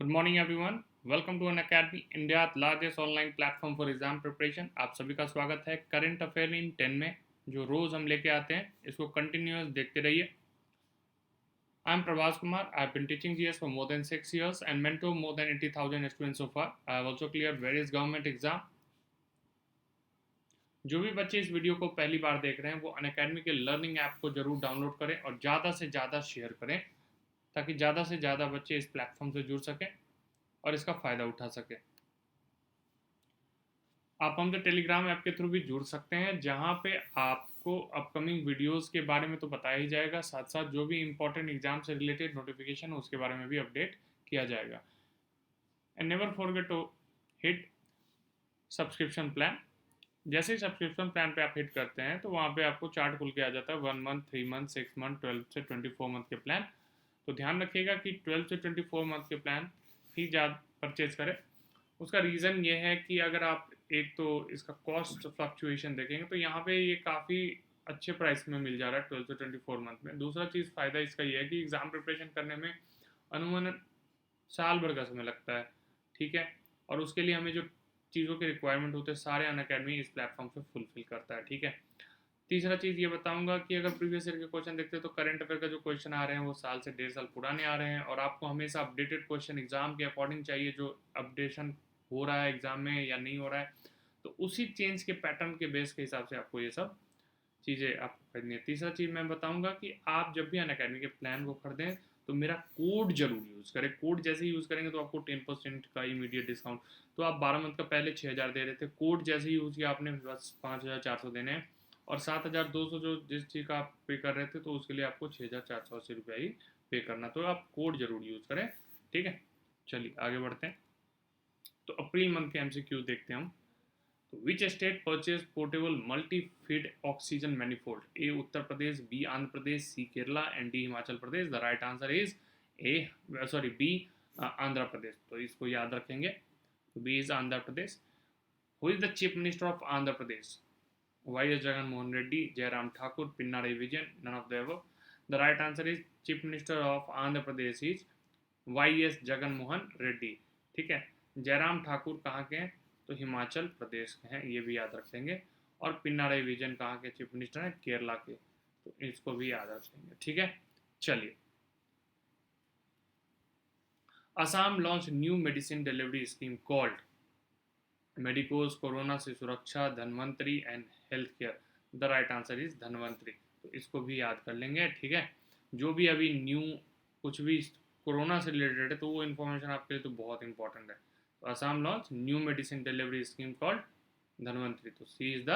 Good morning everyone. Welcome to Unacademy, India largest online platform for exam preparation. आप सभी का स्वागत है करंट अफेयर इन 10 में, जो रोज़ हम लेके आते हैं। इसको कंटिन्यूस देखते रहिए। I am Prabhas Kumar. I have been teaching GS for more than 6 years and mentor more than 80,000 students so far. I have also cleared various government exam. जो भी बच्चे इस वीडियो को पहली बार देख रहे हैं वो अनअकैडमी के लर्निंग ऐप को जरूर डाउनलोड करें और ज़्यादा से ज़्यादा शेयर करें, ताकि ज़्यादा से ज़्यादा बच्चे इस प्लेटफॉर्म से जुड़ सकें और इसका फ़ायदा उठा सकें। आप हमसे टेलीग्राम ऐप के थ्रू भी जुड़ सकते हैं, जहां पे आपको अपकमिंग वीडियोस के बारे में तो बताया ही जाएगा, साथ साथ जो भी इंपॉर्टेंट एग्जाम से रिलेटेड नोटिफिकेशन है उसके बारे में भी अपडेट किया जाएगा। And never forget to hit subscription plan. जैसे ही सब्सक्रिप्शन प्लान पे आप हिट करते हैं तो वहाँ पे आपको चार्ट खुल के आ जाता है 1 मंथ, 3 मंथ, 6 मंथ, 12 से 24 मंथ के प्लान। तो ध्यान रखिएगा कि 12 से 24 मंथ के प्लान ही ज़्यादा परचेज करें। उसका रीज़न ये है कि अगर आप एक तो इसका कॉस्ट फ्लक्चुएशन देखेंगे तो यहाँ पे ये काफ़ी अच्छे प्राइस में मिल जा रहा है 12 से 24 मंथ में। दूसरा चीज़ फ़ायदा इसका ये है कि एग्ज़ाम प्रिपरेशन करने में अमूमन साल भर का समय लगता है, ठीक है। और उसके लिए हमें जो चीज़ों के रिक्वायरमेंट होते हैं सारे अनअकैडमी इस प्लेटफॉर्म पे फुलफिल करता है, ठीक है। तीसरा चीज़ ये बताऊंगा कि अगर प्रीवियस ईयर के क्वेश्चन देखते हैं तो करंट अफेयर का जो क्वेश्चन आ रहे हैं वो साल से 1.5 साल पुराने आ रहे हैं, और आपको हमेशा अपडेटेड क्वेश्चन एग्जाम के अकॉर्डिंग चाहिए, जो अपडेशन हो रहा है एग्जाम में या नहीं हो रहा है, तो उसी चेंज के पैटर्न के बेस के हिसाब से आपको ये सब चीज़ें आपको खरीदनी है। तीसरा चीज़ मैं बताऊंगा कि आप जब भी अनअकैडमी के प्लान को खरीदें तो मेरा कोड जरूर यूज़ करें। कोड जैसे ही यूज़ करेंगे तो आपको 10% का इमीडिएट डिस्काउंट। तो आप 12 मंथ का पहले 6,000 दे रहे थे, कोड जैसे ही यूज़ किया आपने बस 5,400 देने हैं, और 7,200 जो जिस चीज़ का आप पे कर रहे थे तो उसके लिए आपको 6,480 रुपया ही पे करना। तो आप कोड जरूर यूज़ करें, ठीक है। चलिए आगे बढ़ते हैं। तो अप्रैल मंथ के MCQ देखते हैं हम। तो which state purchase portable multi feed oxygen manifold? A Uttar Pradesh, B Andhra Pradesh, C Kerala and D Himachal Pradesh. The right answer is B Andhra Pradesh. तो इसको याद रखेंगे, तो B is Andhra Pradesh. Who is the chief minister of Andhra Pradesh? Y S Jagan Mohan Reddy, Jairam Thakur, Pinarayi Vijayan, none of the above. The right answer is chief minister of Andhra Pradesh is YS Jagan Mohan Reddy, ठीक है। जयराम ठाकुर कहाँ के हैं? तो हिमाचल प्रदेश के हैं, ये भी याद रखेंगे। और पिन्नाराई विजयन कहाँ के चीफ मिनिस्टर हैं? केरला के, तो इसको भी याद रखेंगे, ठीक है। चलिए, Assam launch new medicine delivery scheme called medicos, corona से सुरक्षा, Dhanvantari and health care. The right answer is Dhanvantari. तो इसको भी याद कर लेंगे, ठीक है। जो भी अभी न्यू कुछ भी कोरोना से रिलेटेड है तो वो इन्फॉर्मेशन आपके लिए तो बहुत इंपॉर्टेंट है। तो Assam launch new medicine delivery scheme called Dhanvantari. तो सी इज द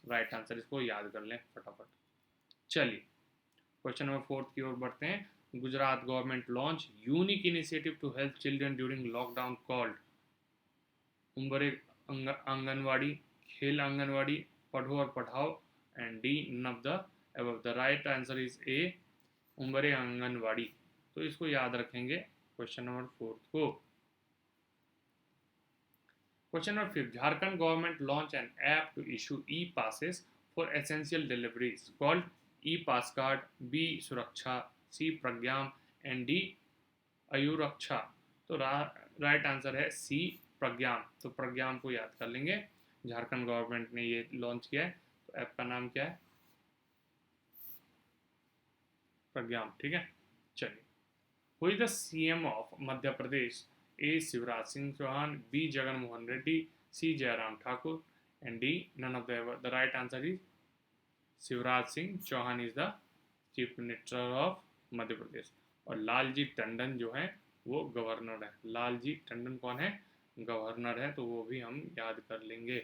राइट आंसर, इसको याद कर लें फटाफट। चलिए, क्वेश्चन नंबर 4 की ओर बढ़ते हैं। Gujarat government launch unique initiative to help children during lockdown called Umbare Anganwadi, Khel Anganwadi, Padho aur Padhao, and D none of the above. The right answer is A Umbare Anganwadi. तो इसको याद रखेंगे क्वेश्चन नंबर 4 को। Question number 5, Jharkhand government launch an app to issue e passes for essential deliveries called e pass card, B Suraksha, C Pragyam and D Ayuraksha. तो right answer है सी प्रज्ञाम। तो प्रज्ञाम को याद कर लेंगे, झारखंड गवर्नमेंट ने ये लॉन्च किया है। तो ऐप का नाम क्या है? प्रज्ञाम, ठीक है। चलिए, who is the CM of Madhya Pradesh? A Shivraj Singh Chauhan, B Jagan Mohan Reddy, C Jairam Thakur and D none of the above. The right answer is Shivraj Singh Chauhan is the chief minister of Madhya Pradesh. और लालजी टंडन जो है वो गवर्नर है। लालजी टंडन कौन है? गवर्नर है, तो वो भी हम याद कर लेंगे,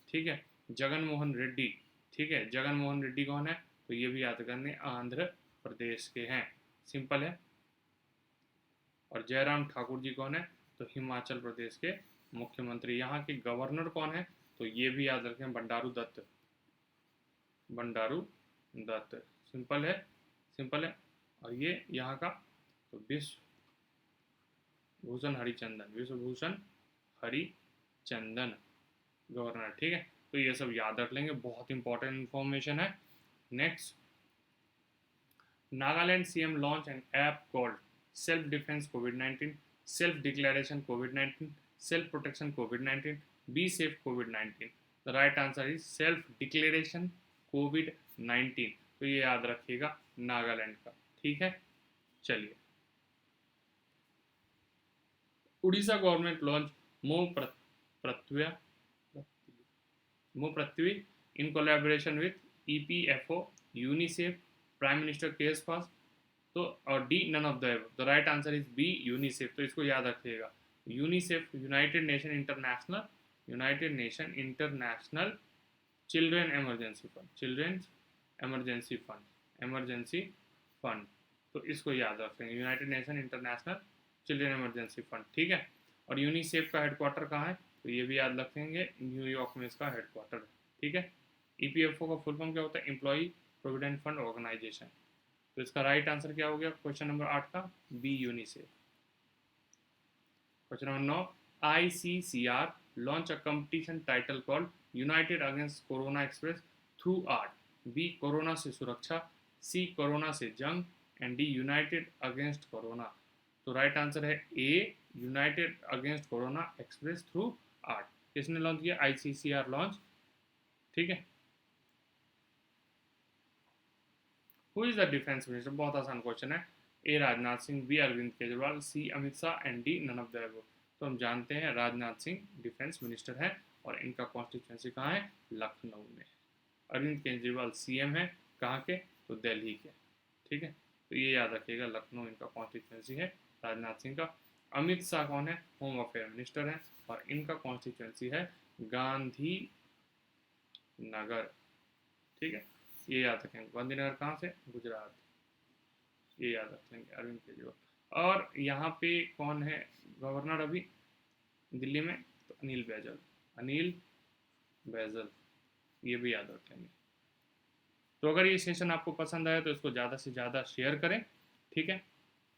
ठीक है। जगन मोहन रेड्डी, ठीक है, जगन मोहन रेड्डी कौन है? तो ये भी याद करने, आंध्र प्रदेश के हैं, सिंपल है। और जयराम ठाकुर जी कौन है? तो हिमाचल प्रदेश के मुख्यमंत्री। यहाँ के गवर्नर कौन है? तो ये भी याद रखें, बंडारू दत्त, बंडारू दत्त, सिंपल है, सिंपल है। और ये यहाँ का तो विश्वभूषण हरिचंदन, विश्वभूषण हरिचंदन गवर्नर, ठीक है। तो ये सब याद रख लेंगे, बहुत इंपॉर्टेंट इंफॉर्मेशन है। Next, Nagaland CM launch an app called self defence Covid, self declaration Covid, self protection Covid, be safe Covid. The right answer is self declaration Covid. तो ये याद रखिएगा नागालैंड का, ठीक है। चलिए, Orissa government launch Mo Prithvi in collaboration with EPFO, UNICEF, prime minister cares first. तो और D none of the above. The right answer is B UNICEF. तो इसको याद रखिएगा, UNICEF united nation international children emergency fund, children's emergency fund. तो इसको याद रखेंगे, united nation international children emergency fund, ठीक है। और यूनिसेफ का हेडक्वार्टर कहाँ है, तो ये भी याद रखेंगे, न्यूयॉर्क में इसका हेडक्वार्टर है, ठीक है। EPFO का फुल फॉर्म क्या होता है, एम्प्लॉई प्रोविडेंट फंड ऑर्गेनाइजेशन। तो इसका राइट आंसर क्या हो गया क्वेश्चन नंबर 8 का, B UNICEF. Question number 9, ICCR launch a competition title called united against corona express through art. B corona से सुरक्षा, सी कोरोना से जंग, and D united against corona. तो राइट आंसर है A, united against corona express through art. किसने launch किया, ICCR launch, ठीक है। Who is the defence minister, बहुत आसान क्वेश्चन है। A Rajnath Singh, B Arvind Kejriwal, C Amit Shah, and D none of the above. तो हम जानते हैं राजनाथ सिंह डिफेंस मिनिस्टर है और इनका कॉन्स्टिट्यूंसी कहाँ है, लखनऊ में। अरविंद केजरीवाल CM है, कहाँ के, तो दिल्ली के, ठीक है। तो ये याद रखिएगा, लखनऊ इनका कॉन्स्टिट्यूंसी है राजनाथ सिंह का। अमित शाह कौन है, होम अफेयर मिनिस्टर है और इनका कॉन्स्टिट्यूंसी है गांधी नगर, ठीक है। ये याद रखेंगे, गांधीनगर कहाँ से, गुजरात। ये याद रख लेंगे, अरविंद केजरीवाल। और यहाँ पे कौन है गवर्नर अभी दिल्ली में, तो अनिल बैजल, ये भी याद रख लेंगे। तो अगर ये सेशन आपको पसंद आया तो इसको ज़्यादा से ज़्यादा शेयर करें, ठीक है।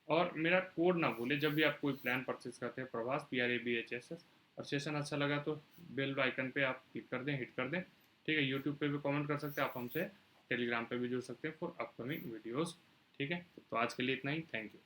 और मेरा कोड ना भूलें जब भी आप कोई प्लान परचेज करते हैं, प्रभास PRABHSS। और सेशन अच्छा लगा तो बेल आइकन पे आप क्लिक कर दें, हिट कर दें, ठीक है। यूट्यूब पे भी कमेंट कर सकते हैं आप हमसे, टेलीग्राम पे भी जुड़ सकते हैं फॉर अपकमिंग वीडियोस, ठीक है। तो आज के लिए इतना ही, थैंक यू।